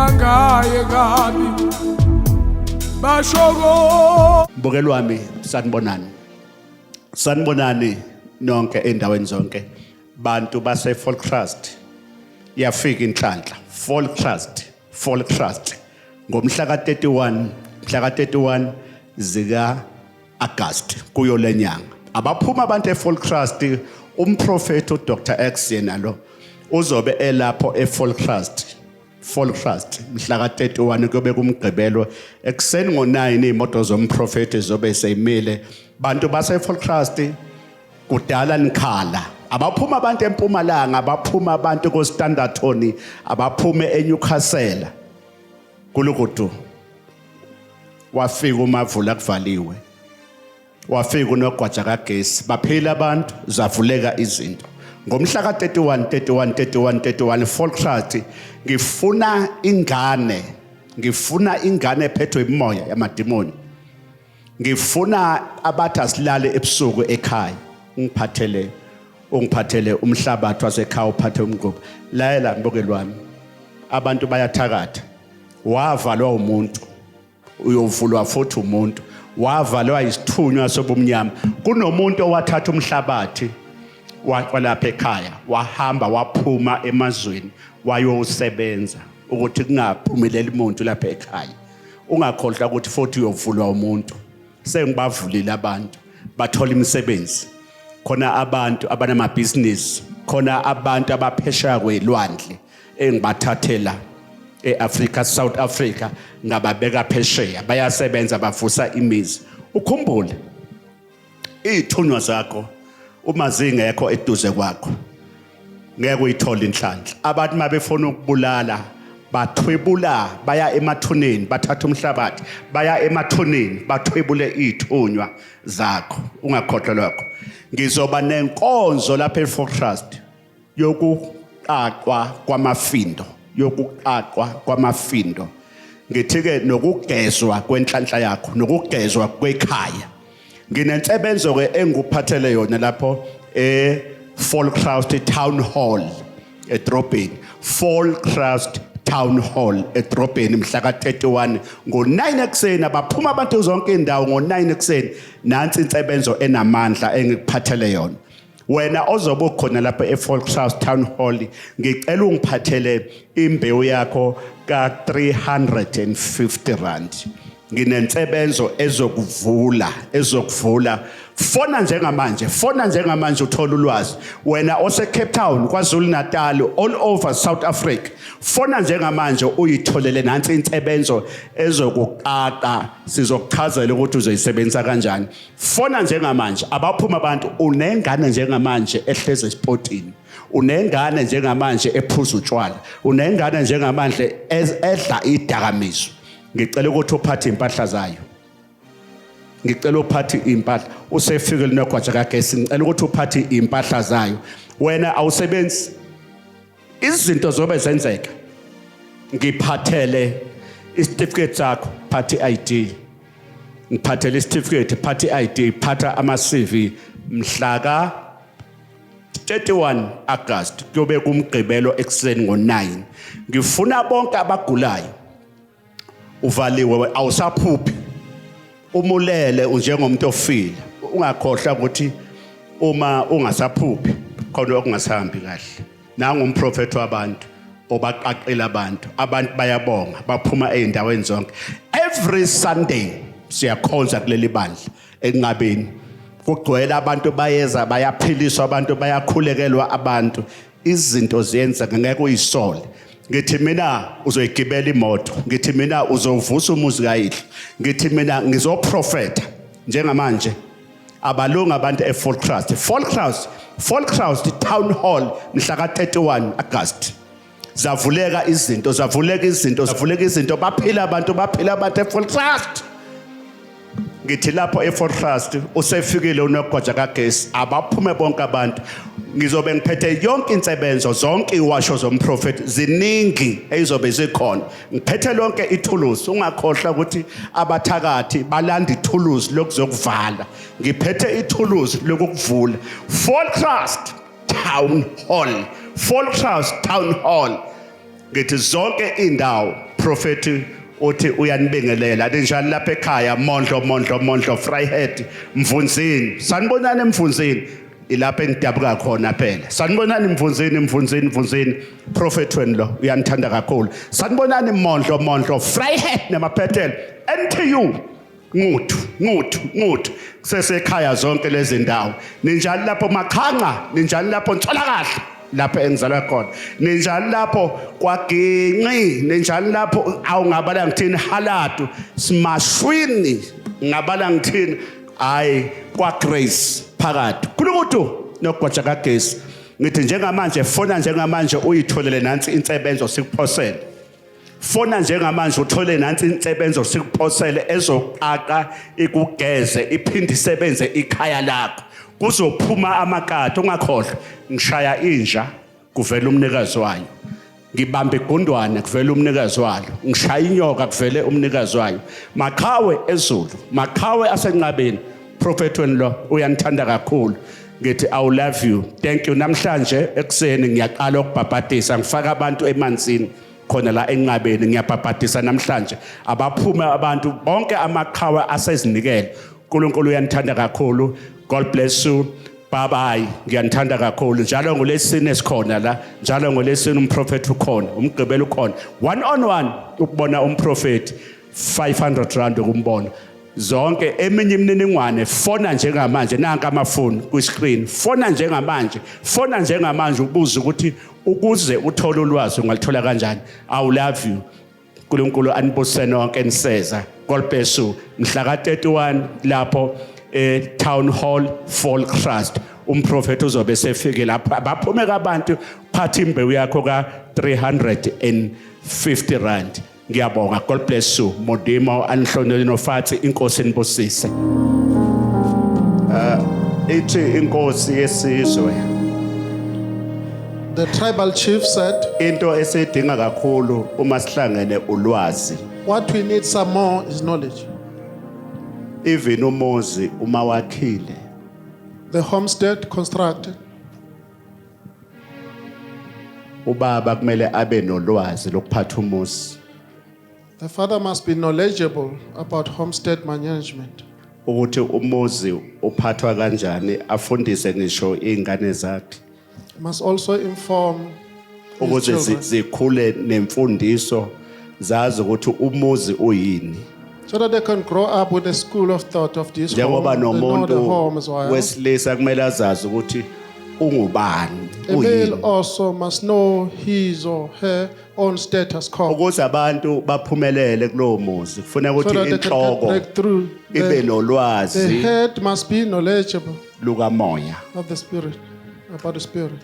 mangaye kabi bashoko Mbukelo wami sanibonani nonke endaweni zonke bantu base Folk Trust yafika inhlanhla Folk Trust ngomhla ka31 zika August kuyo lenyanga abaphuma abantu eFolk Trust umprofeti uDr X yenalo uzobe elapho eFolk Trust mhla ka31 kuyobe kumgqibelo ekseni ngo9 imoto zomprofeti zobe seyimile bantu base Folk Trust kudala nikhala abaphuma abantu eMpumalanga abaphuma abantu ko Standerton abaphume eNewcastle kulukudu wafika uMavula kuvaliwe wafika uNogwaja kaGesi baphila abantu zavuleka izinto ngomhla ka31 Folk Trust ngifuna ingane ephethwe imoya yamadimoni ngifuna abathi asilale ebusuku ekhaya ungiphathele umhlabathi wasekhaya uphathe umgquba layela mbokelo wami abantu bayathakatha wavalwa umuntu uyovulwa futhi umuntu wavalwa isithunywa sobumnyama kunomuntu owathatha umhlabathi walapha ekhaya wahamba waphuma emazweni wayosebenza ukuthi kungaphumeleli umuntu lapha ekhaya ungakhohlwa ukuthi futhi uyovulwa umuntu sengibavulile abantu bathola imisebenzi khona abantu abanamabhizinisi khona abantu abaphesheya kwelwandle engibathathela eAfrica South Africa ngababeka phesheya bayasebenza bavusa imizi ukhumbule izithunywa zakho uma zingekho eduze kwakho ngeke uyithola inhlanhla abantu mabefuna ukubulala bathwebula baya emathuneni bathatha umhlabathi baya emathuneni bathwebule izithunywa zakho ungakhohlwa lokho ngizoba nenkonzo lapha eFolk Trust yokuqaqwa kwamafindo ngithi-ke nokugezwa kwenhlanhla yakho nokugezwa kwekhaya nginensebenzo-ke engikuphathele yona lapho eFolk Trust Town Hall edrobheni Folk Trust Town Hall edrobheni mhla ka31 ngo9 ekseni abaphuma abantu zonke indawo ngo9 ekseni nansi insebenzo enamandla engikuphathele yona wena ozobe ukhona lapha eFolk Trust Town Hall ngicela ungiphathele imbewu yakho ka350 rand nginensebenzo ezokuvula fona njengamanje uthola ulwazi wena ose Cape Town kwaZulu Natal all over South Africa fona njengamanje uyitholele nansi insebenzo ezokuqaqa sizokuchazela ukuthi uzoyisebenzisa kanjani fona njengamanje abaphuma abantu unengane njengamanje ehleze esipotini unengane njengamanje ephuza utshwala unengane njengamanje edla idakamizwa ngicela ukuthi uphathe impahla zayo ngicela uphathe impahla usefike linogwaja kaGesi ngicela ukuthi uphathe impahla zayo wena awusebenzi izinto zobe zenzeka ngiphathele isitifiketi sakho phathe ID ngiphathele isitifiketi phathe ID phatha ama CV mhla ka 31 August kuyobe kumgqibelo ekseni ngo9 ngifuna bonke abagulayo uvaliwe awusaphuphi umulele njengomuntu ofile ungakhohlwa ukuthi uma ungasaphuphi khona okungasahambi kahle nangu umprofeti wabantu obaqaqela abantu bayabonga baphuma ezindaweni zonke every Sunday siyakhonza kuleli bandla engabeni kugcwele abantu bayeza bayaphiliswa abantu bayakhulekelwa abantu izinto ziyenza ngeke uyisole ngithi mina uzoyigibela imoto ngithi mina uzovusa umuzi kayihle ngithi mina ngizoprofeta njengamanje abalunga abantu eFolk Trust Town Hall mhla ka31 August zavuleka izinto baphila abantu eFolk Trust ngithi lapho eFolk Trust usefikile uNogwaja kaGesi abaphume bonke abantu ngizobe ngiphethe yonke insebenzo zonke iwasho zomprofeti ziningi ezizobe zikhona ngiphethe lonke ithuluzi ungakhohlwa ukuthi abathakathi balanda ithuluzi lokuzokuvala ngiphethe ithuluzi lokuvula Folk Trust Town Hall ngithi zonke indawo prophet uthi uyanibingelela njalo lapha ekhaya mondlo Vryheid Mvunzini sanibonani Mvunzini ilapha engidabuka khona phela sanibonani Mvunzini prophet wenu lo uyanithanda kakhulu sanibonani mondlo Vryheid nemaphethela NTU nguthu sesekhaya zonke lezi ndawo ninjalo lapho Makhanqa ninjalo lapho Ntsolakahle lapha engizalwa khona ninjalo lapho kwaGinqi ninjalo lapho awungabala ngithini Haladu Simashwini ngabala ngithini hayi kwaGrace phakathi kulukuthi nogwaja kaGesi ngithi njengamanje fona njengamanje uyitholele nansi insebenzo sikuphosele fona njengamanje uthole nansi insebenzo sikuphosele ezoqaqa ikugeze iphinde isebenze ikhaya lakho kuzophuma amakati ungakhohlwa ngishaya inja kuvela umnikazi wayo ngibamba igundwane kuvela umnikazi wayo ngishaya inyoka kuvele umnikazi wayo Maqhawe eZulu Maqhawe asenqabeni prophet wenu lo uyanithanda kakhulu ngithi I love you thank you namhlanje ekseni ngiyaqala ukubhabhatisa ngifaka abantu emanzini khona la enqabeni ngiyabhabhatisa namhlanje abaphuma abantu bonke amaqhawe asezinikele uNkulunkulu uyanithanda kakhulu God bless you bye bye ngiyanithanda kakhulu njalo ngolesine esikhona la njalo ngolesine umprofeti ukhona umgqibelo ukhona 1 on 1 ukubona umprofeti 500 rand ukumbona zonke eminye imininingwane fona njengamanje nanka amafoni ku screen fona njengamanje ubuza ukuthi ukuze uthole ulwazi ungalithola kanjani I love you uNkulunkulu anibusise nonke niseza God bless you mhla ka 31 lapho Town Hall Fall Trust umprofeti uzobe sefike lapha baphume kabantu phathi imbewu yakho ka 350 rand ngiyabonga God bless you Modimo anihlonele nofathi inkosi inibusise ithi inkosi yesizwe The tribal chief said into esedinga kakhulu uma sihlangene ulwazi what we need some more is knowledge. Even umuzi uma wakhile The homestead constructed ubaba kumele abe nolwazi lokuphatha umuzi the father must be knowledgeable about homestead management. ukuthi umuzi uphathwa kanjani afundise ngisho izingane zakhe Must also inform his ukuze children zikhule nemfundiso zazi ukuthi umuzi uyini so that they can grow up with a school of thought of this home. njengoba They know the nomuntu home as well. wesilisa kumele azazi ukuthi ungubani A male uyini also must know his or her own status code ukuze abantu baphumelele kulowo muzi kufuneka so that ukuthi they can inhloko break through. ibe The nolwazi head must be knowledgeable lukamoya of the spirit, about the spirit.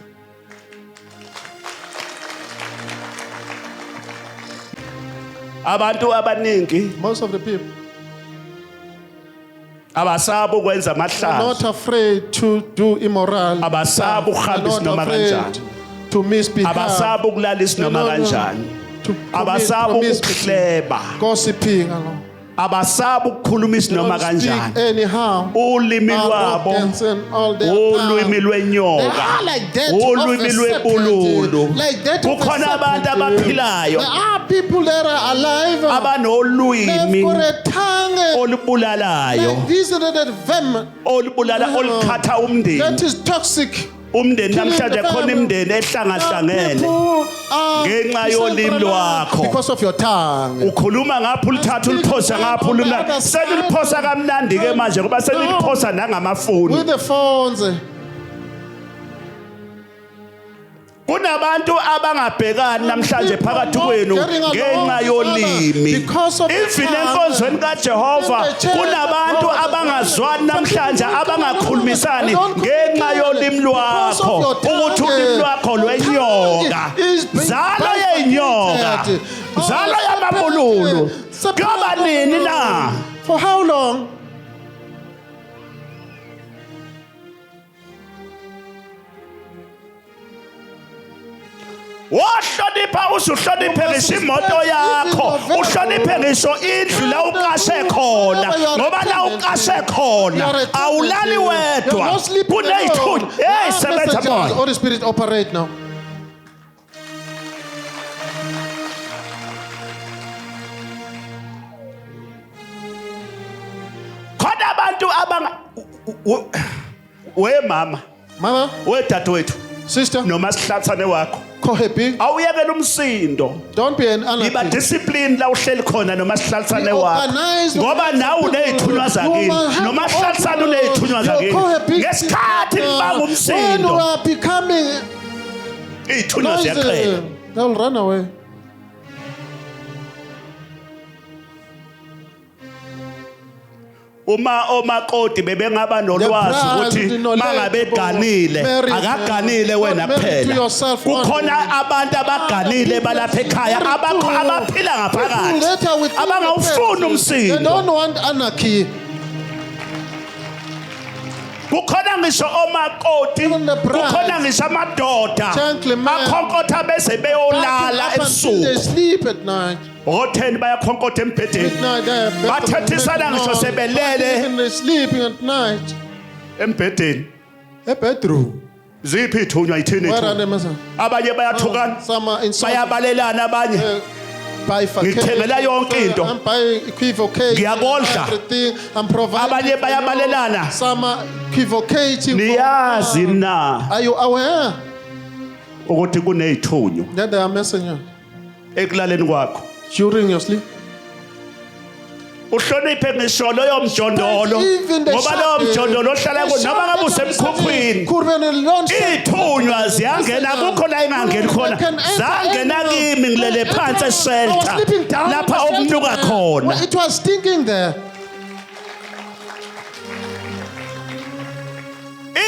abantu abaningi Most of the people abasabu ukwenza are not amahlazo afraid to do immoral. abasabu They're ukuhambisa not noma afraid kanjani to misbehave. abasabu ukulalisa noma kanjani To abasabu promiscuity, ukuhleba gossiping, alone. abasabu ukukhulumisa They noma don't speak kanjani anyhow. ulimi lwabo Arrogance and all their ulwimi They lwenyoka are like that ulwimi of a lwebululu serpent, like that of a kukhona abantu serpent. abaphilayo There are people that are alive. They've abanolwimi got a tongue olubulalayo like this and that venom olubulala olukhatha umndeni that is toxic. umndeni Killing namhlanje the khona family. imndeni ehlangahlangene ngenxa yolimi lwakho because of your tongue. ukhuluma ngapho ulithatha uliphosa ngapho uluna seliphosa kamnandi ke manje ngoba seliphosa nangamafoni With the phones. kunabantu abangabhekani namhlanje phakathi kwenu ngenxa yolimi even enkonzweni kaJehova kunabantu abangazwani namhlanje abangakhulumisani ngenxa yolimi lwakho ukuthi ulimi lwakho lwenyoka zalo yenyoka zalo yamabululu kuyoba nini na For how long? Wohlonipha usuhloniphe ngisho imoto yakho uhloniphe ngisho indlu la uqashe khona ngoba la uqashe khona awulali wedwa kuneyithuli hey sebenza moya Holy Spirit operate now. abantu we mama Mama, we dadewethu sister, noma sihlathane wakho go happy. awuyekela umsindo Don't be an iba anarchist. discipline la uhleli khona noma sihlalisane Be wakho organized. ngoba nawe unezithunywa zakini You must have noma sihlalisane all unezithunywa your zakini cohabiting, ngesikhathi libanga when you umsindo are becoming izithunywa ziyaqhela noisy, they'll run away. uma omakoti bebengaba nolwazi ukuthi mangabe ganile akaganile wena kuphela kukhona abantu abaganile balapha ekhaya abaphila ngaphakathi abangawufuni They umsindo don't want anarchy. kukhona ngisho omakoti Even the bride. kukhona ngisho amadoda Gentlemen. akhonkotha bese beyolala Up until they ebusuku sleep at night. o10 bayakhonkotha embhedeni Midnight, they're Bathethisana ngisho sebelele. and they're sleeping at night. embhedeni A bedroom. ziphi ithunywa yithini Where are ithunywa they, Master? abanye bayathukana Some are inside. bayabalelana abanye Ngithengela yonke into. I'm buying equivocating. Ngiyakondla. Everything. I'm providing. Abanye for you. bayabalelana. Some are equivocating. niyazi na Are you aware ukuthi kunezithunywa that they are messengers ekulaleni kwakho during your sleep? uhloniphe ngisho loyo mjondolo Even the ngoba loyo mjondolo ohlala ku noma ngabe usemkhukhwini ithunywa ziyangena kukho la ingangeni khona zangena kimi ngilele phansi eshelter lapha okunuka khona It was stinking there.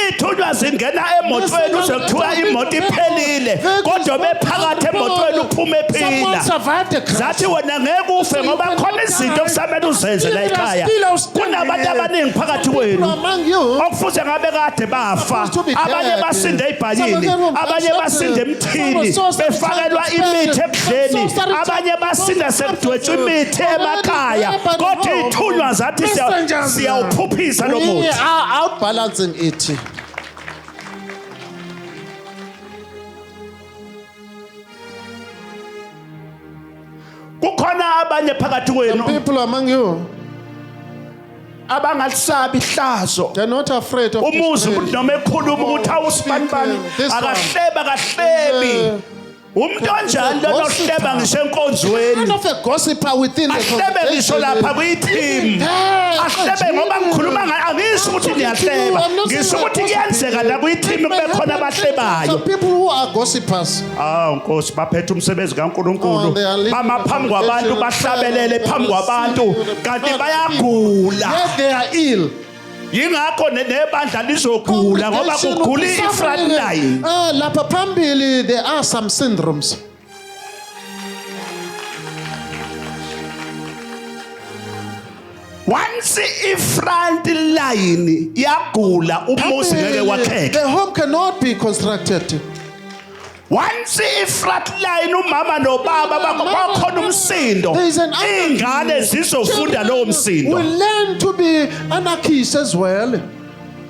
ithunywa zingena emotweni uzokuthiwa imoto iphelile kodwa bephakathi emotweni uphume Someone ephila survived the crash. zathi wena ngeke ufe ngoba khona izinto kusamele uzenze la ekhaya kunabantu abaningi phakathi kwenu Among you, okufuze ngabe kade bafa abanye basinde ebhayini abanye basinde emthini befakelwa imithi ebudleni abanye basinda sekudwetshwa imithi emakhaya kodwa ithunywa zathi siyawuphuphisa lo we muthi are outbalancing it. kukhona abanye phakathi kwenu People among you, abangalisabi ihlazo they're not afraid of umuzi disgrace. noma ekhuluma ukuthi awusibanibani This one. akahleba kahlebi umuntu onjani lo nohleba ngisho enkonzweni Kind of a gossiper within the ahlebe ngisho lapha kuyiteam ahlebe ngoba ngikhuluma angisho ukuthi niyahleba ngisho ukuthi kuyenzeka la kuyiteam kube khona abahlebayo Some people who are gossipers. nkosi baphethe umsebenzi kaNkuluNkulu Oh, they are living bama the phambi kwabantu congregation, bahlabelele phambi kwabantu kanti bayagula Yes, they are ill. yingakho nebandla lizogula ngoba kugula i-front line Lapha phambili, there are some syndromes. once i-front line yagula umuzi ngeke wakheke The home cannot be constructed. once i-front line umama nobaba bakhona umsindo There is an anarchy. ingane zizofunda lowo We msindo learn to be anarchists as well.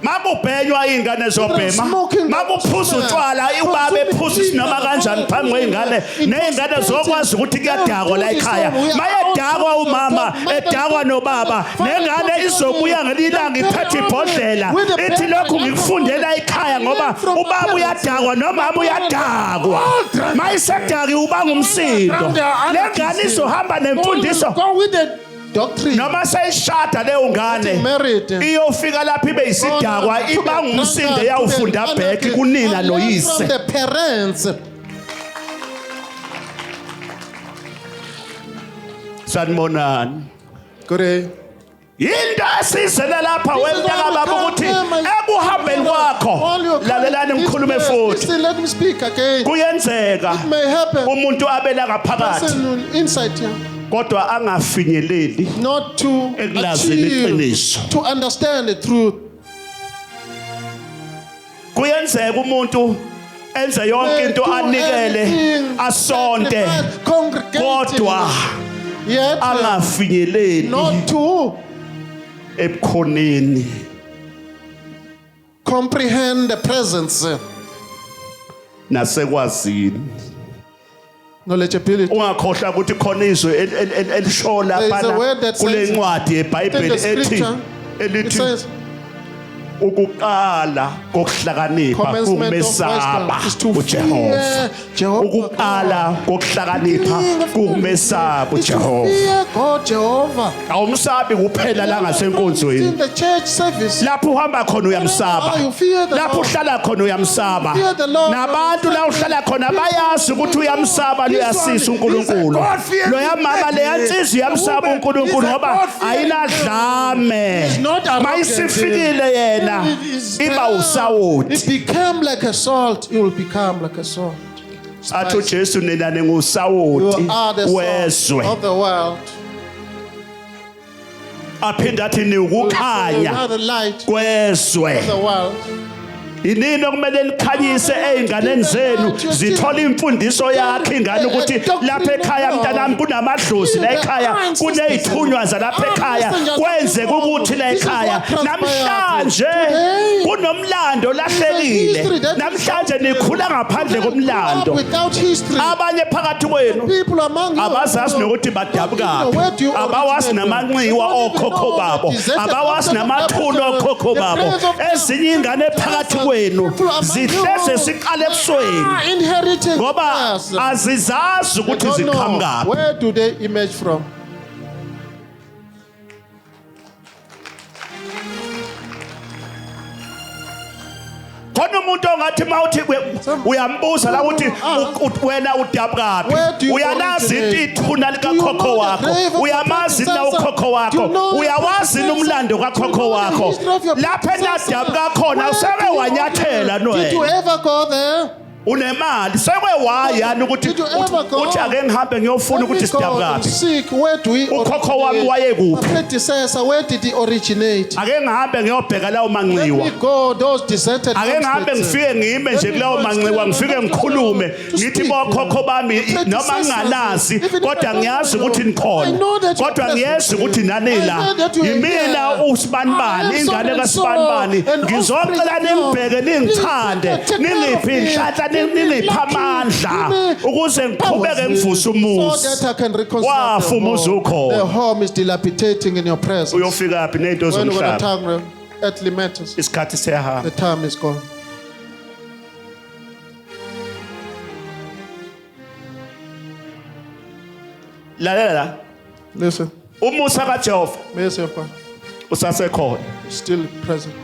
makubhenywa iy'ngane zobhema makuphuza utshwala ubaba ephuza isinoma kanjani phambi kwey'ngane ney'ngane zokwazi ukuthi kuyadakwa la ekhaya mayedakwa umama edakwa nobaba nengane izobuya ngelilanga iphethe ibhodlela ithi lokhu ngikufundela ekhaya ngoba ubaba uyadakwa nomama uyadakwa mayisedaki uba ngumsindo le ngane izohamba nemfundiso Go with the doctrine. noma seyishada leyo ngane Married. iyofika lapha ibe isidakwa iba ngumsindo yawufunda back kunina From noyise the parents. sanibonani Good day. yinto esizele lapha wemntaka baba ukuthi ekuhambeni kwakho lalelani ngikhulume futhi Listen, let me speak again. kuyenzeka May happen. umuntu abela ngaphakathi Person inside here. kodwa angafinyeleli Not to Ekulazini achieve, iqiniso. to understand the truth. kuyenzeka umuntu enze yonke into Do anikele everything, asonte sacrifice, congregate, kodwa yet angafinyeleli not to ebukhoneni comprehend the presence, nasekwazini knowledgeability. ungakhohlwa ukuthi khona izwi elisho There is a lapha word that kule says ncwadi in yeBhayibheli the ethi scripture It elithi says, ukuqala kokuhlakanipha commencement of kumesaba wisdom is to uJehova. fear Jehovah. Ukuqala kokuhlakanipha kumesaba Is to uJehova. fear God Jehovah. Awumsabi kuphela la In ngasenkonzweni. the church service, Lapho uhamba khona uyamsaba. you fear the Lapho Lord. uhlala khona uyamsaba. Fear the Lord. Nabantu la uhlala khona bayazi ukuthi uyamsaba luyasisa uNkulunkulu. Loya mama le yansizwe uyamsaba uNkulunkulu ngoba ayinadlame. not arrogant. Mayisifikile yena iba It usawoti. became like a salt. You will become like a salt. Athi uJesu nina You ningusawoti are the salt wezwe. of the world. Aphinda athi You niwukukhanya are the light kwezwe. of the world. Yinini okumele likhanyise einganeni zenu zithola imfundiso yakhe ingane ukuthi lapha ekhaya mntanami kunamadlozi la ekhaya kunezithunywa zalapha ekhaya kwenzeka ukuthi la ekhaya namhlanje kunomlando lahlekile namhlanje nikhula ngaphandle komlando Without history, abanye phakathi kwenu people among you abazazi nokuthi badabukaphi abawazi namanxiwa okhokho babo abawazi namathulo okhokho babo ezinye ingane phakathi kwenu zihleze siqale ebusweni are inheriting ngoba us. azizazi ukuthi Don't know, ziqhamukaphi. where do they emerge from? Khona umuntu ongathi mawuthi uyambuza la ukuthi wena udabukaphi Where do you uyalazi originate? ithuna likakhokho wakho uyamazi na ukhokho wakho uyawazi umlando kakhokho wakho lapha enadabuka khona useke wanyathela Did you nowe ever go there? unemali sekwe wayani ukuthi Did you ever go? uthi ake ngihambe ngiyofuna Let me ukuthi go and sidabukaphi seek, where do we ukhokho wami originate? wayekuphi My predecessor, where did he originate? ake ngihambe ngiyobheka lawo Let manxiwa me go those deserted ake ngihambe homesteads. ngifike ngime nje kulawo manxiwa ngifike ngikhulume ngithi bokhokho bami noma ngingalazi kodwa ngiyazi ukuthi nikhona kodwa ngiyazi ukuthi nanila yimina usibanibani ingane kaSibanibani ngizocela nimbheke ningithande ningiphi inhlanhla ningipha amandla ukuze ngiqhubeke ngivuse So umuzi that I can reconcile wafa the umuzi home. ukhona The home is dilapidating in your presence. uyofika phi nezinto When we're zomhlaba talking earthly matters, isikhathi siyahamba the time is gone. lalela Listen, umusa kaJehova mercy of God usasekhona is still present.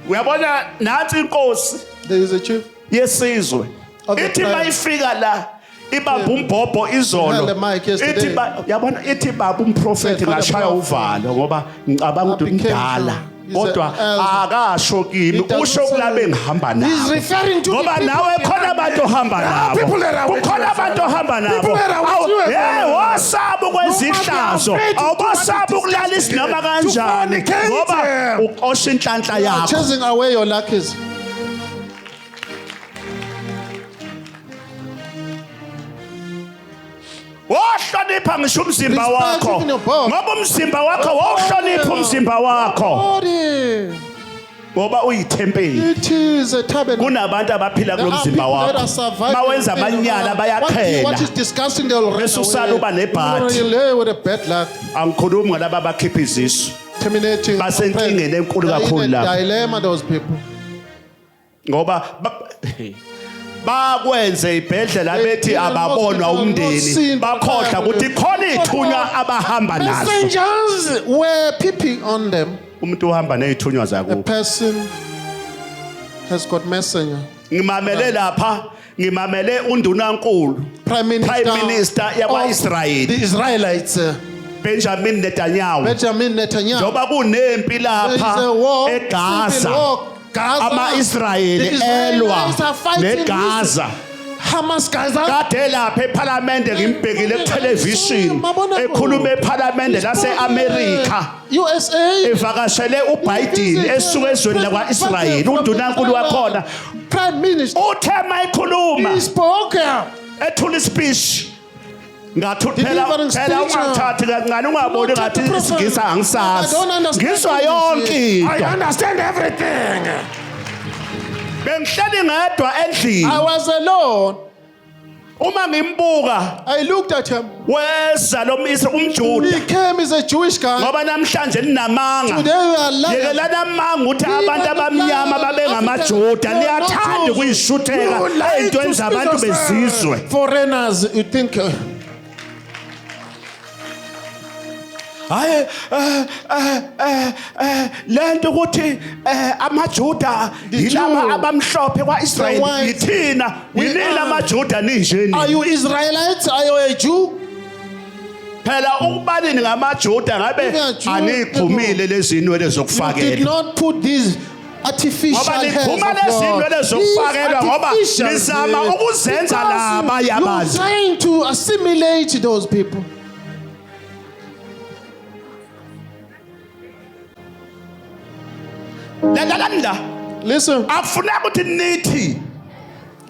uyabona nansi inkosi There is a chief. yesizwe Of the ithi tribe. mayifika la ibamba umbhobho izolo Held the mic yesterday. ithi yabona ithi baba umprofeti Said, "Father ngashaya prophet." uvalo ngoba ngicabanga ukuthi became umdala sure. He's kodwa an elder. akasho kimi He doesn't usho kulabe say- ngihamba He's nabo referring to the ngoba people nawe behind khona abantu ohamba nabo people that are with you, kukhona abantu ohamba nabo People that are with you, hey wasaba ukwezihlazo afraid to do awubasaba what ukulala is isinoma to kanjani fornicate. ngoba uqosha inhlanhla You are yakho chasing away your luckies. wohlonipha ngisho umzimba Respect wakho even your body. ngoba umzimba wakho wawuhlonipha umzimba wakho Body. ngoba uyithempeli It is a tabernacle. kunabantu abaphila There kulo are mzimba people that wakho are surviving. mawenza amanyala bayakhela What is disgusting, they'll run Bese usala away. uba nebhadi. You lay with a bad luck, angikhulumi ngalaba abakhipha izisu terminating. Basenkingeni enkulu They're kakhulu in a lapho. dilemma, those people. ngoba bakwenze ibhedlela bethi ababonwa umndeni bakhohlwa ukuthi khona ithunywa abahamba nazo Messengers were peeping on them. umuntu uhamba nezithunywa A zakubo person has got messenger. ngimamele lapha ngimamele undunankulu Prime Minister Minister yakwa-Israyeli. the Israelites, Benjamin Netanyahu Benjamin Netanyahu. njoba kunempi There is lapha a war, eGaza civil war. Gaza. ama-Israyeli The elwa Israelites are fighting neGaza Hamas Gaza. kade lapha ephalamende ngimbhekile kuthelevishini ekhuluma ephalamende lase-Amerika USA. evakashele uBiden esuka ezweni lakwa-Israyeli undunankulu wakhona Prime Minister. uthe mayikhuluma He spoke. ethula ispeech ngathi Delivering phela speech. ungathathi kancane ungaboni ngathi isingisa I angisazi don't understand ngizwa what you yonke say. I into understand everything. bengihleli ngedwa endlini I was alone. uma ngimbuka I looked at him. weza lo umJuda He came as a Jewish guy. ngoba namhlanje ninamanga Today we are lying. yekelana amanga ukuthi abantu abamnyama babe ngamaJuda niyathanda ukuyishutheka ezintweni zabantu bezizwe. Foreigners, you think. Hayi lento ukuthi amaJuda yilaba abamhlophe kwaIsrael yithina yinina amaJuda ninjeni. Are you Israelites? Are you a Jew? Phela ukubalini ngamaJuda ngabe If you are Jew, aniqhumile lezinwele You did zokufakela. not put these artificial Ngoba hairs niqhuma of lezinwele God. zokufakelwa ngoba These nizama artificials, ukuzenza because laba you're yabantu. trying to assimilate those people. Lalanda Listen, akufuneka ukuthi nithi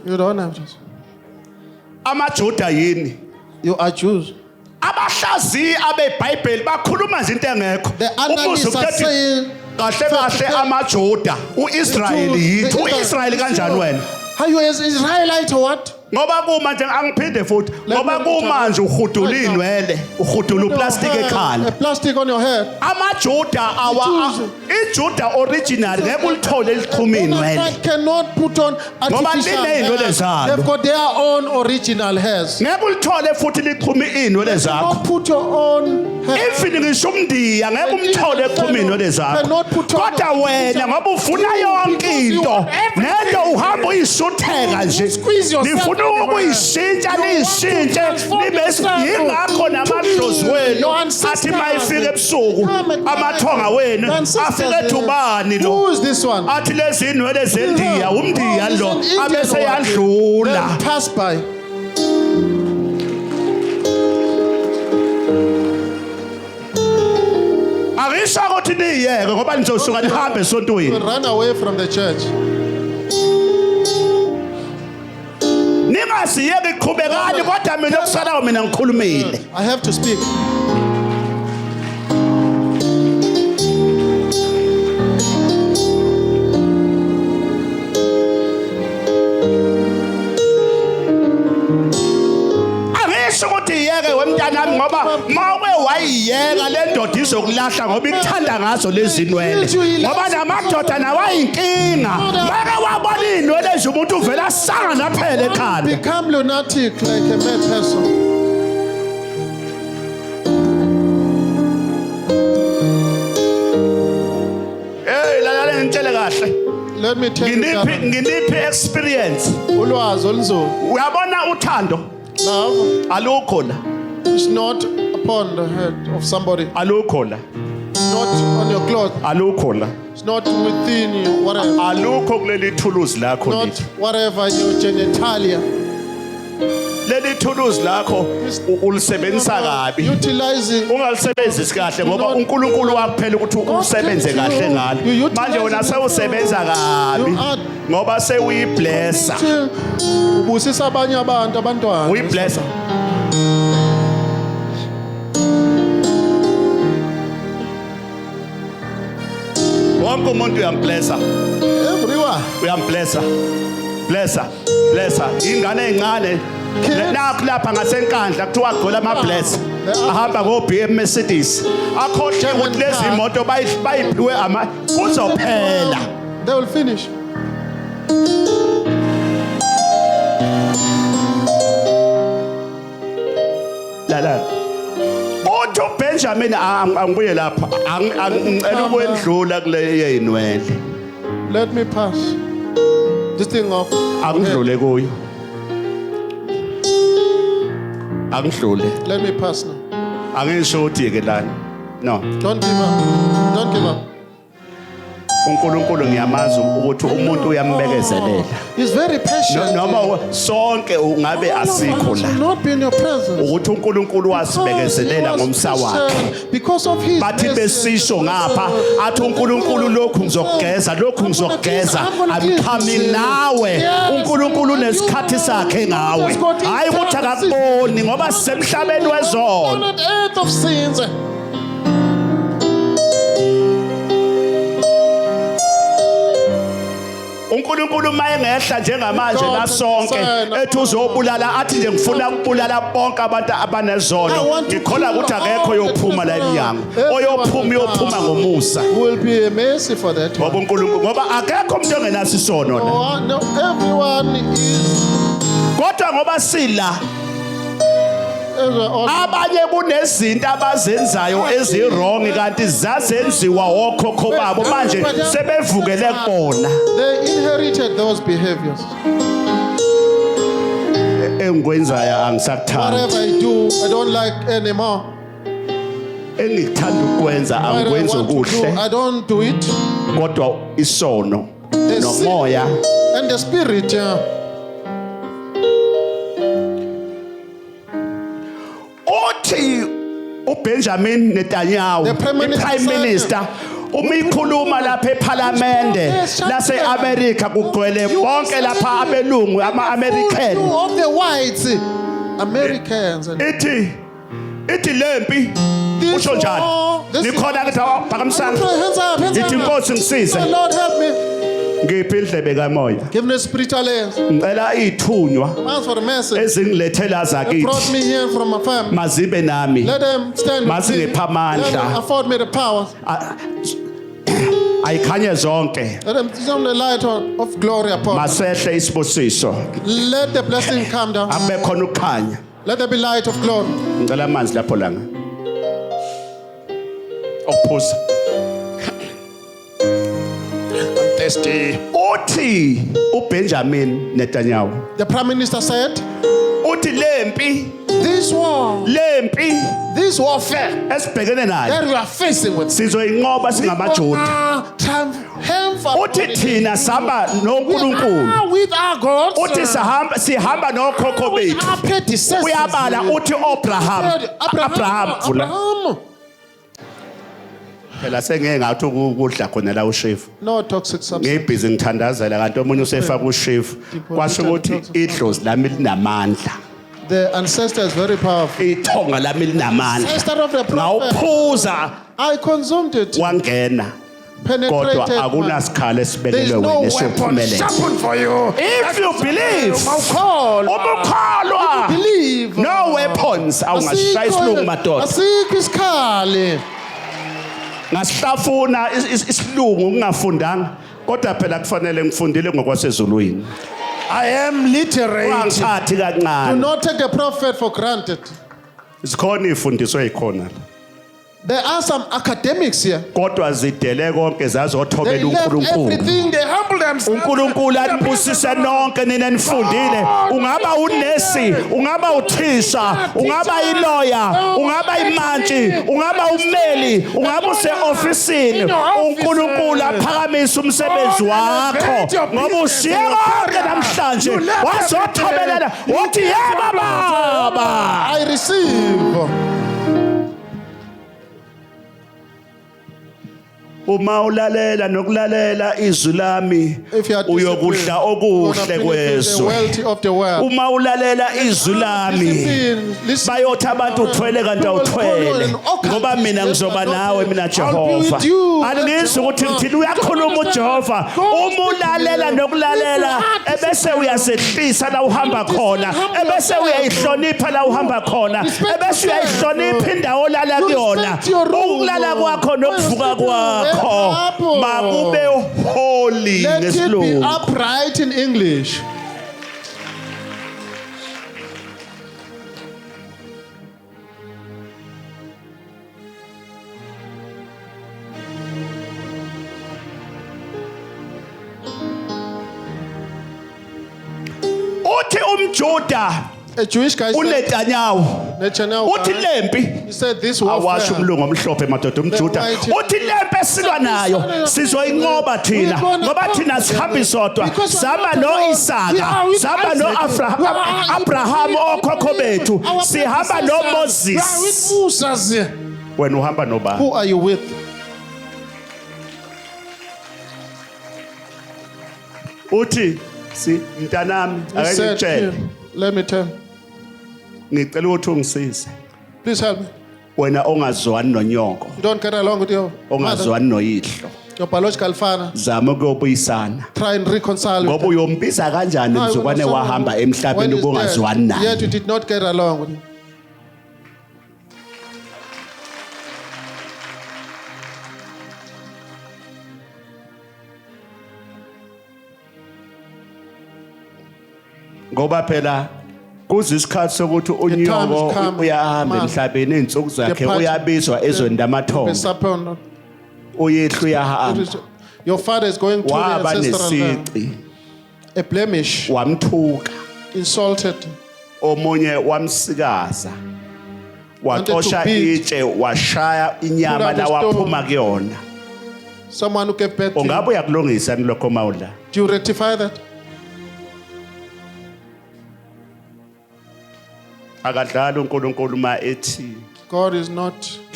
you don't have this. amaJuda yini. You are Jews. Abahlaziyi abeBhayibheli bakhuluma izinto engekho. The analysts are saying, kahle kahle amaJuda uIsrayeli yithi uIsrayeli kanjani wena? are you as Israelite or what? Ngoba kuma nje angiphinde futhi ngoba me kuma nje uhudula inwele uhudula uplastic A ekhanda. plastic on your head. amaJuda iJuda original ngeke ulithole liqhuma inwele Monarch cannot put on artificial liney'nwele hairs. zalo. They've got their own original hairs. ngeke ulithole futhi liqhuma inwele zakho. Don't put your own hair. Even ngisho umndiya ngeke umthole eqhuma inwele zakho. Cannot put on Kodwa wena ngoba ufuna yonke into nento uhamba uyishutheka nje. Squeeze yourself Nifuna ukuyishintsha niyishintshe nibe yingakho namadlozi wenu athi mayifika ebusuku amathonga wenu afike ethubani lo Who is this one? athi lezi inwele zendiya umndiya He's lo an Indian abese one. yadlula. Then pass by. Akisho ukuthi niyeke ngoba nizosuka nihambe esontweni. You run away from the church. Ningasiyeke iqhubekani kodwa mina okusalayo mina ngikhulumile. I have to speak. Angisho ukuthi yeke wemntanami ngoba mawuke wayiyeka le ndoda izokulahla ngoba ikuthanda ngazo lezi nwele. Ngoba namadoda nawayinkinga. Make wabona inwele nje umuntu uvela asanga naphela ekhanda. Become lunatic like a mad person. Hey lalale ngitshele kahle. Let me tell you that. Nginiphi experience. Ulwazi olunzulu. Uyabona uthando Love alukho la. is not upon the head of somebody. Alukho la. It's not on your clothes. Alukho la. It's not within you. Whatever. Alukho kuleli thuluzi lakho Not lithi. whatever in your genitalia. Leli thuluzi lakho ulisebenzisa kabi. Utilizing. Ungalisebenzisi kahle ngoba uNkulunkulu wakuphela ukuthi usebenze kahle ngalo. Manje wena sewusebenza kabi ngoba sewuyiblessa. Ubusisa abanye abantu abantwana. Uyiblessa. Wonke umuntu uyamblessa. Everyone. Uyamblessa. Blessa ingane encane nakho lapha ngasenkandla kuthiwa gqola amabless ahamba ngo BM Mercedes akhohle ukuthi lezi imoto bayiphiwe kuzophela. They will finish. la uthi uBenjamin angibuye lapha ngicela ukwendlula kule yeyinwele Let me pass. This thing off. angidlule kuyo angidlule Let me pass now. angisho ukuthi ke lana no Don't give up. Don't give up. uNkulunkulu ngiyamazi ukuthi umuntu uyambekezelela He's very patient. noma sonke ungabe asikho Will la not be in your presence. ukuthi uNkulunkulu wasibekezelela ngomsa wakhe Because of his bathi mercy. besisho ngapha athi uNkulunkulu lokhu ngizokugeza I'm coming nawe uNkulunkulu unesikhathi sakhe ngawe hayi ukuthi akakuboni ngoba sisemhlabeni On wezono an earth of sins. uNkulunkulu mayengehla njengamanje God nasonke can ethi uzobulala athi nje ngifuna ukubulala bonke abantu abanezono ngikhola ukuthi akekho oyophuma la emnyango oyophuma ngomusa will be a mercy for that one. ngoba uNkulunkulu ngoba akekho umuntu ongenaso isono la Oh, no, everyone is kodwa ngoba sila abanye kunezinto abazenzayo ezirong kanti zazenziwa okhokho babo manje sebevukele kubona they inherited those behaviors. engikwenzayo angisakuthandi Whatever I do, I don't like anymore. engikuthanda ukwenza What I angikwenza want to do, okuhle I don't do it. kodwa isono The sin nomoya and the spirit, uthi uBenjamin Netanyahu The Prime Minister i-Prime said- Minister uma ikhuluma lapha eParliamente lase-America kugcwele bonke lapha abelungu ama-American you of the whites, Americans, and ithi lempi This usho njani war, this nikhona kithi phakamisana hands up, hands ngithi up. inkosi ngisize Oh, Lord help me. ngiphi indlebe kamoya Give me spiritual ears. ngicela ithunywa Thanks for the message. ezingilethela They brought zakithi me here from a family. mazibe nami Let them stand Masi with me. ngipha amandla. Let them afford me the power. ayikhanye zonke Let them shine the light of glory upon me. masehle isibusiso Let the blessing come down. abe khona ukukhanya Let there be light of glory. ngicela amanzi lapho langa okuphuza Thirsty. uthi uBenjamin Netanyahu The prime minister said, uthi lempi this war, this warfare esibhekene nayo that we are facing with, sizoyinqoba singamaJuda uthi thina sihamba noNkulunkulu with our God, uthi sihamba nokhokho bethu our predecessors. uyabala uthi Abraham vula Abraham. phela sengeke ngathi ukudla khona la ushefu No toxic substance. ngibhizi ngithandazela kanti omunye usefaka ushefu kwasho ukuthi idlozi lami linamandla The ancestor is very powerful. ithonga lami linamandla Ancestor of the prophet. ngawuphuza I consumed it. wangena kodwa Penetrated. akunasikhala There is esibelelwe no wena weapon sophumelela Sharpened for you. if you believe ubukholwa Believe. no weapons awungashaya isilungu madoda Asikho isikhali. ngasihlafuna isilungu ngingafundanga kodwa phela kufanele ngifundile ngokwasezulwini I am literate. ungangithathi Do kancane not take the prophet for granted. zikhona izifundiso ezikhona la There are some academics here. kodwa zidele konke They zazothobela left uNkulunkulu everything. They Humble themselves. uNkulunkulu anibusise nonke nina nifundile ungaba unesi ungaba uthisha ungaba iloya ungaba imantshi ungaba ummeli ungaba useofisini uNkulunkulu aphakamise umsebenzi wakho ngoba ushiye konke namhlanje wazothobelela wathi yebo baba I receive. uma ulalela nokulalela izwi lami If you are uyokudla disciplined, okuhle you're gonna benefit the kwezwe wealthy of the world. uma ulalela izwi lami Discipline, listen. bayothi abantu uthwele kanti awuthwele ngoba mina ngizoba nawe mina Jehova angizi ukuthi ngithini uyakhuluma uJehova uma ulalela nokulalela ebese uyasehlisa la uhamba khona ebese uyayihlonipha la uhamba khona ebese uyayihlonipha indawo olala kuyona ukulala kwakho nokuvuka kwakho makube holy Let it be ngesilungu upright in English. uthi umJuda A Jewish guy said, uNetanyahu Netanyahu, uthi lempi he said this awasho warfare. umlungu omhlophe madoda umJuda mighty- uthi lempi esilwa nayo sizoyinqoba thina ngoba thina sihambi sodwa sihamba noIsaka sihamba noAbraham okhokho bethu sihamba noMoses wena uhamba nobani Who are you with? uthi si mntanami He ake said, ngitshele "Here, let me tell. ngicela ukuthi ungisize Please help me. wena ongazwani nonyoko You don't get along with your mother. ongazwani noyihlo your biological father, zama ukuyobuyisana try and reconcile with ngoba him. uyombisa kanjani How you mzukwane gonna wahamba someone emhlabeni when he's ubungazwani dead, yet naye you did not get along with him? ngoba phela kuze isikhathi sokuthi unyoko come, uyahamba man. emhlabeni izinsuku zakhe Depart- uyabizwa ezweni Be lamathongo supper. uyehlu uyahamba Your father is going to the waba ancestral realm. nesici A blemish, wamthuka insulted, omunye wamsikaza waxosha beat. itshe washaya inyama Pull out the la stone. waphuma kuyona someone who gave birth to ungabe you. uyakulungisa nilokho mawudla Do you rectify that? akadlala uNkulunkulu ma ethi God is not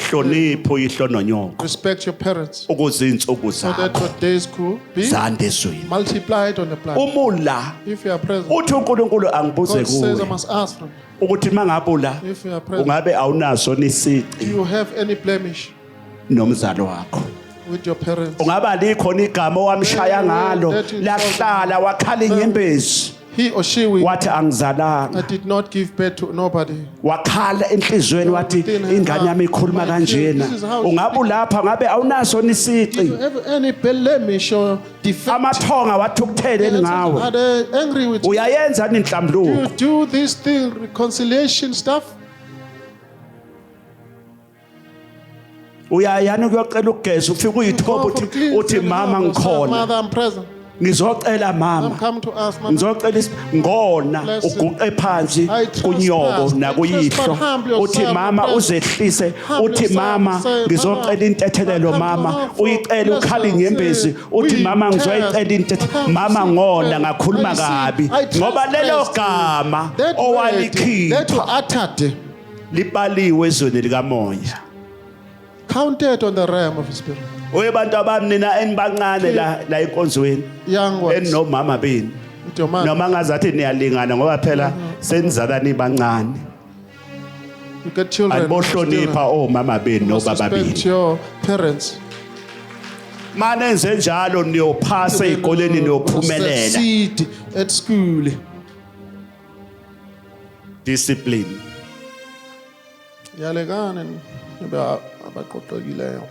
hlonipho ihlononyoko respect your parents ukuze izinsuku so that zakho your days could be zande ezweni multiplied on the planet. umula If you are present, uthi uNkulunkulu angibuze God says I kuwe must ask them. ukuthi mangabula If you are present, ungabe awunaso do nisici you have any blemish nomzalo wakho with your parents? ungaba likhona igama owamshaya ngalo That is lahlala wakhala inyembezi He or she will. wathi I angizalanga did not give birth to nobody. wakhala enhlizweni wathi ingane yami ikhuluma kanjena ungabe ulapha ngabe awunaso Do you nisici have any blemish or defect? amathonga wathi ukutheleni ngawe Are they angry with you? uyayenza You inhlambuluko do this thing, reconciliation stuff? uyayana ukuyocela ukugeza ufike uyithoba uthi mama ngikhona Mother, I'm present. ngizocela I'm mama come to ask, Mama. ngizocela ngona Blessed. uguqe phansi I trust kunyoko us. nakuyihlo I trust humble uthi yourself, mama bless. uzehlise Humble uthi yourself, mama say, ngizocela Mama, intethelelo I come to mama her for uyicela ukhala blessings. inyembezi Say, uthi we mama ngizoyicela test. I intethe come to mama see ngona them. ngakhuluma I see. kabi I trust ngoba lelo Christ. gama That word, that you owalikhipha uttered, libaliwe ezweni likamoya counted on the realm of the spirit. oyebantu abamnina enibancane la enkonzweni Young ones, enomama beni with your mother. noma ngazathi niyalingana ngoba phela senizalani bancane You get children. alibohlonipha omama beni You must nobaba respect beni your parents. manenze njalo niyophasa ezikoleni niyophumelela Succeed at school. discipline Yalekana abaqoqekileyo.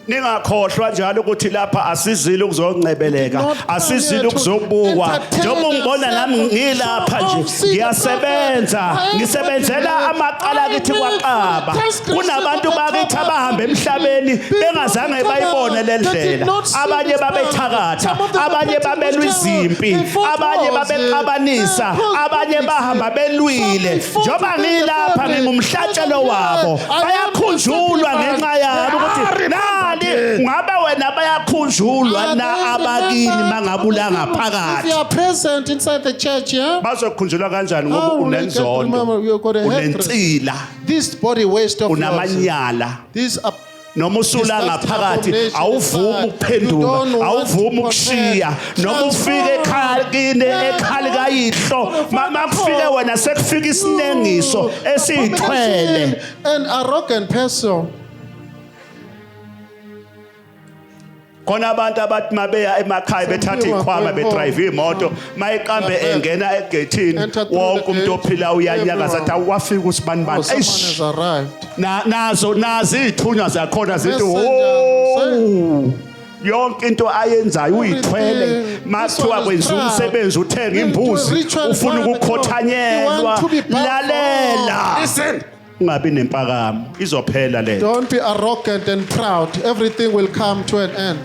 ningakhohlwa njalo ukuthi lapha asizile ukuzoncebeleka asizile ukuzobukwa njengoba ungibona nami ngilapha nje ngiyasebenza ngisebenzela amaqala kithi kwaqaba kunabantu bakithi abahamba emhlabeni bengazange bayibone le ndlela abanye babethakatha abanye babelwa izimpi abanye babexabanisa abanye bahamba belwile njengoba ngilapha ngingumhlatshelo wabo bayakhunjulwa ngenxa yabo ukuthi nali ngabe wena bayakhunjulwa na abakini mangabulanga If you phakathi are present inside the church, yeah, bazokhunjulwa kanjani ngoba how will you get to remember unenzondo you've got a hatred? unensila This body waste of yours. unamanyala These are noma usula ngaphakathi awuvumi ukuphenduka awuvumi ukushiya noma ufike ekhayini ekhali kayihlo mama kufike wena sekufika isinengiso esithwele an arrogant person. khona abantu abathi mabeya emakhaya bethatha ikhwama bedrive imoto mayiqambe engena egethini wonke umuntu ophila uyanyakaza athi awafika usibani Oh, bani someone has arrived. nazo izithunywa zakhona zithi Messenger, yonke into ayenzayo uyithwele Everything. makuthiwa This one is kwenza proud. umsebenzi uthenga Into imbuzi ritual ufuna private ukukhothanyelwa you want to be powerful. lalela listen ungabi nempakamo izophela le Don't be arrogant and proud. Everything will come to an end.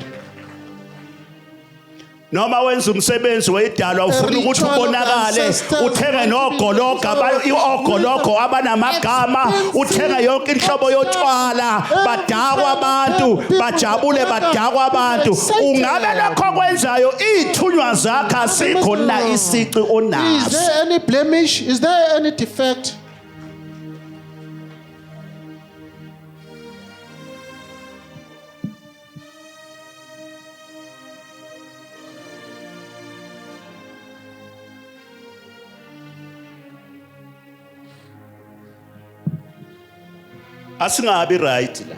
noma wenza umsebenzi weyidalwa ufuna ukuthi ritual of ubonakale ancestors uthenge nogologa ogologo abanamagama uthenga yonke inhlobo yotshwala badakwa abantu bajabule badakwa abantu ungabe lokho kwenzayo izithunywa zakhe asikho na isici Is onazo there any blemish? Is there any defect? asingabi right la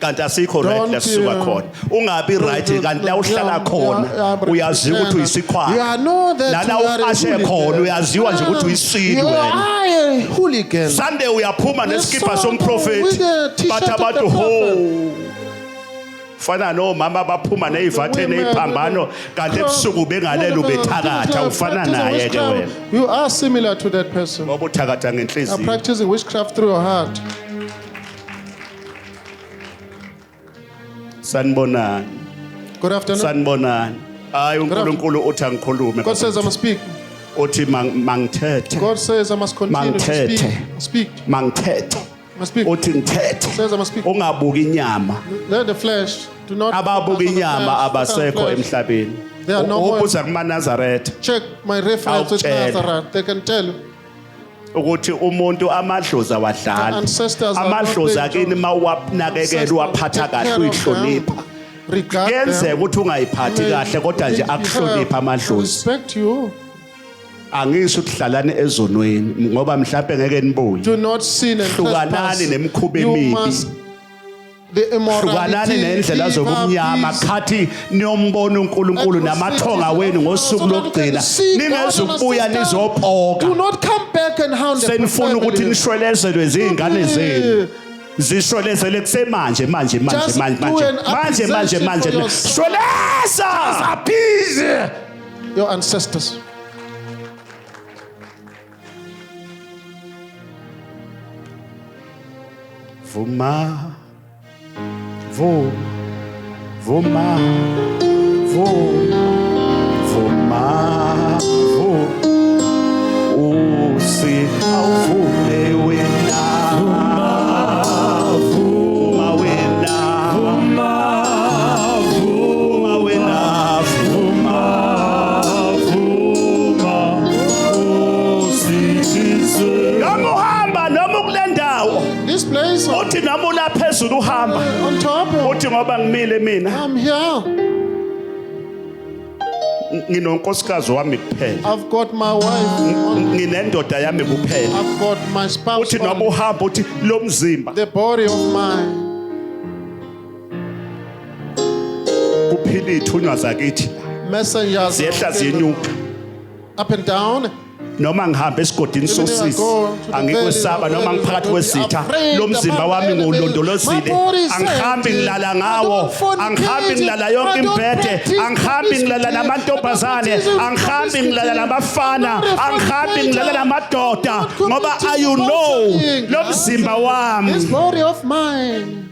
kanti asikho right la sisuka khona ungabi right kanti la uhlala khona uyaziwa ukuthi uyisikhwama nala uqashe khona uyaziwa nje ukuthi uyisini wena hooligan. Sunday uyaphuma nesikipa somprofeti bathi abantu ho fana no mama baphuma nezivathe neziphambano kanti ebusuku bengalela ubethakatha ufana naye ke wena. You are similar to that person. Ngoba uthakatha You are ngenhliziyo. practicing witchcraft through your heart. Sanibonani. Good afternoon. Sanibonani. Hayi uNkulunkulu uthi angikhulume. God says I must speak. Uthi mangithethe. God says I must continue to speak. Speak. Mangithethe. I must speak. Uthi ngithethe. Says I must speak. Ungabuki inyama. Let the flesh do not. Ababuka inyama abasekho emhlabeni. There are no more. Ubuza kumaNazaretha Check my reference with Awutshela. Nazareth. They can tell you. ukuthi umuntu amadlozi awadlali. Ancestors are not Amadlozi playing akini jokes. mawapnakekela uwaphatha kahle uyihlonipha. Regard Kenzeka them. ukuthi ungayiphathi kahle kodwa nje They akuhlonipha amadlozi. respect you. Angisho ukuhlalane ezonweni ngoba mhlawumbe ngeke nibuye. Do not sin and trespass. Hlukanani nemikhuba You emibi. must the Hlukanani immorality. nendlela zobumnyama khathi niyombona uNkulunkulu namathonga wenu ngosuku lokugcina ningezukubuya nizophoka Do not come back and hound the senifuna ukuthi family. nishwelezelwe izingane zenu zishwelezele kusemanje manje Just manje do an accusation for yourself. shweleza Appease. Your ancestors. vuma vuma vuma vuma usi awuvule wena vuma wena vuma wena vuma noma uhamba noma ukule ndawo This place uthi noma ula phezulu uhamba on top. uthi ngoba ngimile mina I'm here. nginonkosikazi wami kuphela I've got my wife. nginendoda yami kuphela I've got my spouse. uthi noma only. uhamba uthi lo mzimba The body of mine. kuphila ithunywa zakithi Messengers. ziyehla ziyenyuka Up and down. noma ngihamba esigodini Even if I sosisi go to the angikwesaba valley of noma the ngiphakathi Lord, kwesitha afraid lo mzimba of wami my enemy. ngulondolozile My body is angihambi empty. ngilala I ngawo don't fornicate. angihambi ngilala I yonke don't imbede practice angihambi ngilala promiscuity. namantombazane I don't angihambi practice ngilala nabafana I don't angihambi fornicate. ngilala namadoda I don't ngoba commit you know adultery. lo mzimba wami This body of mine.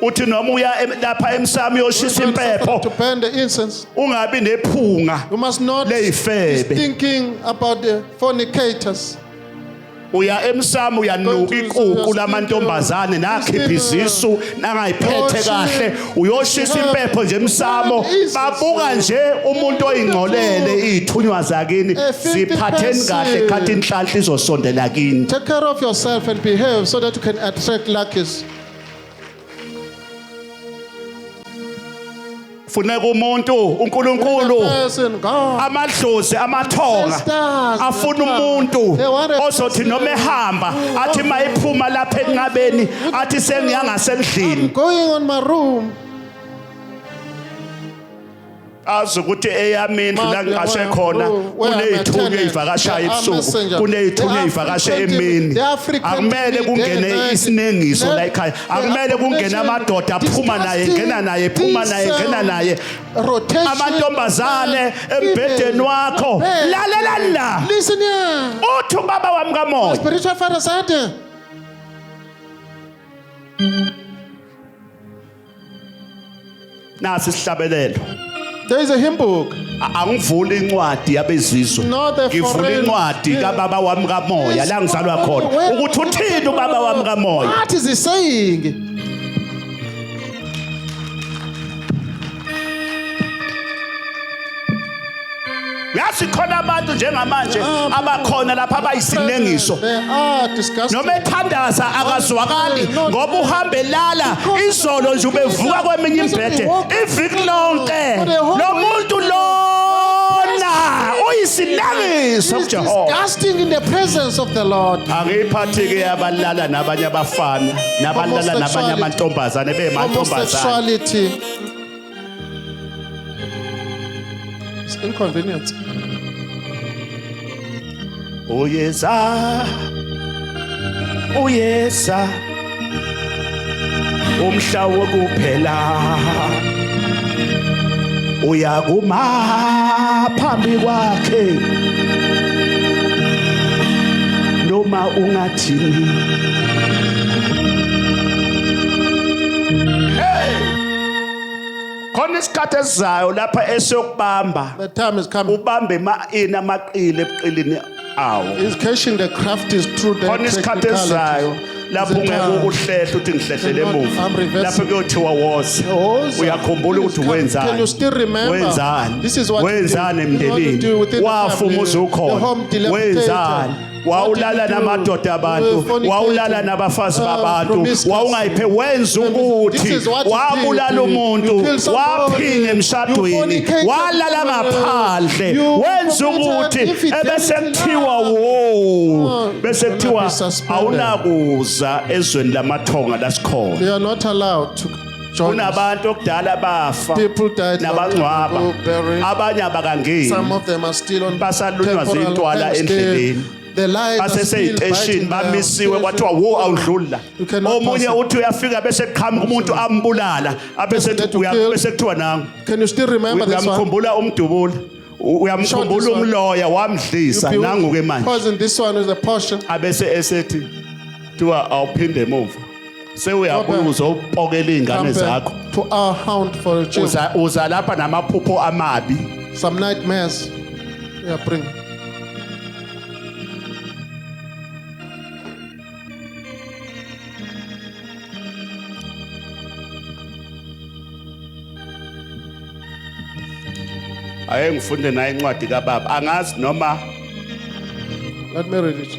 uthi noma uya lapha emsamo uyoshisa impepho To burn the incense. ungabi nephunga You must not be leyifebe thinking about the fornicators. uya emsamo uyanuka ikuku lamantombazane nakhipha izisu nangayiphethe kahle uyoshisa impepho nje emsamo babuka nje umuntu oyingcolele izithunywa zakini ziphatheni kahle khathi inhlanhla izosondela kini Take care of yourself and behave so that you can attract luckies. funeka umuntu uNkulunkulu Person, God. amadlozi amathonga afuna umuntu ozothi noma ehamba athi mayiphuma lapha enqabeni athi sengiyangasendlini Going on my room. azi ukuthi eyamini la ngiqashe khona kunezithunywa ezivakashayo ebusuku kunezithunywa ezivakasha emini akumele kungene isinengiso la ekhaya akumele kungene amadoda aphuma naye ngena naye phuma naye ngena naye Rotation. amantombazane embhedeni wakho lalela la Listen here. uthi ubaba wami kamoya Spiritual father said, nasi sihlabelelo there is a hymn book. angivuli incwadi yabezizwe Not the ngivula foreign- incwadi kababa wami kamoya la ngizalwa khona ukuthi uthini ubaba wami kamoya What is he saying? yazi khona abantu njengamanje abakhona lapha abayisinengiso They are disgusting. noma ethandaza akazwakali ngoba uhambe lala izolo nje ubevuka kweminye imbhede iviki lonke lo muntu lona uyisilakiso He's kuJehova. disgusting in the presence of the Lord. Angiphathi ke abalala nabanye abafana nabalala nabanye amantombazane bemantombazane. Homosexuality. It's inconvenience. Uyeza umhla wokuphela uyakuma phambi kwakhe noma ungathini. Khona isikhathi esizayo lapha esiyokubamba The time is coming. ubambe amaqile ebuqilini awo. He's catching the crafties through the Khona isikhathi esizayo lapho ungeke uhlehle uthi ngihlehlele emuva lapho kuyothiwa woza uyakhumbula ukuthi wenzani. Can you still remember? Wenzani This is what wenzani emndenini wafa umuzi ukhona wenzani wawulala namadoda abantu wawulala nabafazi babantu wawungayiphe wenza ukuthi wabulala umuntu waphinga emshadweni walala ngaphandle wenza ukuthi ebese kuthiwa wo bese kuthiwa awunakuza ezweni lamathonga lasikhona. They are not allowed to join us. Kunabantu okudala bafa People died long nabangcwaba ago, buried. abanye abakangeni Some of them are still on basalunywa temporal zintwala hands. endleleni. The lights are still baseseyiteshini biting them. bamisiwe kwathiwa wo awudlula You cannot omunye pass it. uthi uyafika bese qhamuka umuntu ambulala abese Let you kill. bese kuthiwa nangu Can you still remember this one? uyamkhumbula umdubula uyamkhumbula Short this one. umloya wamdlisa nangu ke manje Poison, this one is a portion. abese esethi thiwa awuphinde emuva sewuyabuya Okay. uzopokela ingane Come zakho back to our hound for a children. uza lapha namaphupho amabi. Some nightmares. Yeah, bring. Aye ngifunde naye incwadi kaBaba angazi noma Let me read it.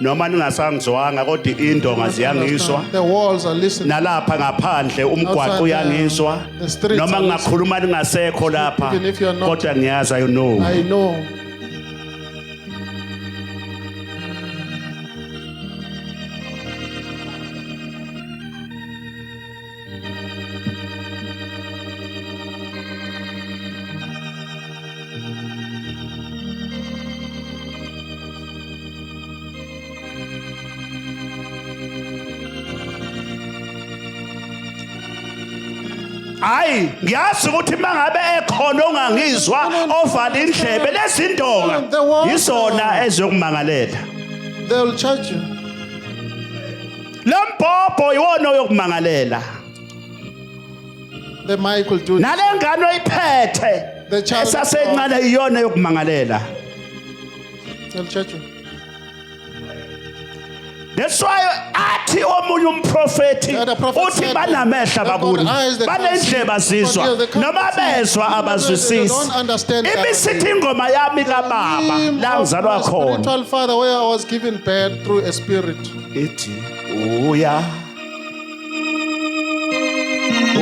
ningasangizwanga kodwa indonga ziyangiswa The walls are listening. nalapha ngaphandle umgwaqo Outside uyangiswa the streets noma are ngingakhuluma ningasekho lapha Even if you are not- kodwa ngiyazi you know. I know. Hayi ngiyazi ukuthi mangabe ekhona ongangizwa ovala indlebe lezindonga yisona ezokumangalela. They will charge you. Lombhobho iwona oyokumangalela The mic will do it. nalengane oyiphethe The child- esasencane iyona yokumangalela. They'll charge you. That's why athi omunye umprofeti Yeah, the prophet uthi said, banamehla "They've got bakuni eyes that can't banendlebe see, azizwa but they can't noma see. bezwa They abazwisisi don't understand that. ibisithi ingoma yami kababa Him la of ngizalwa my khona spiritual father, where I was given birth through a spirit. ithi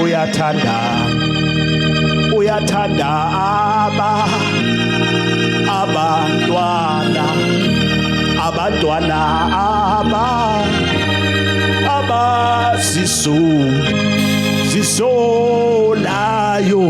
uyathanda abantwana abazisolayo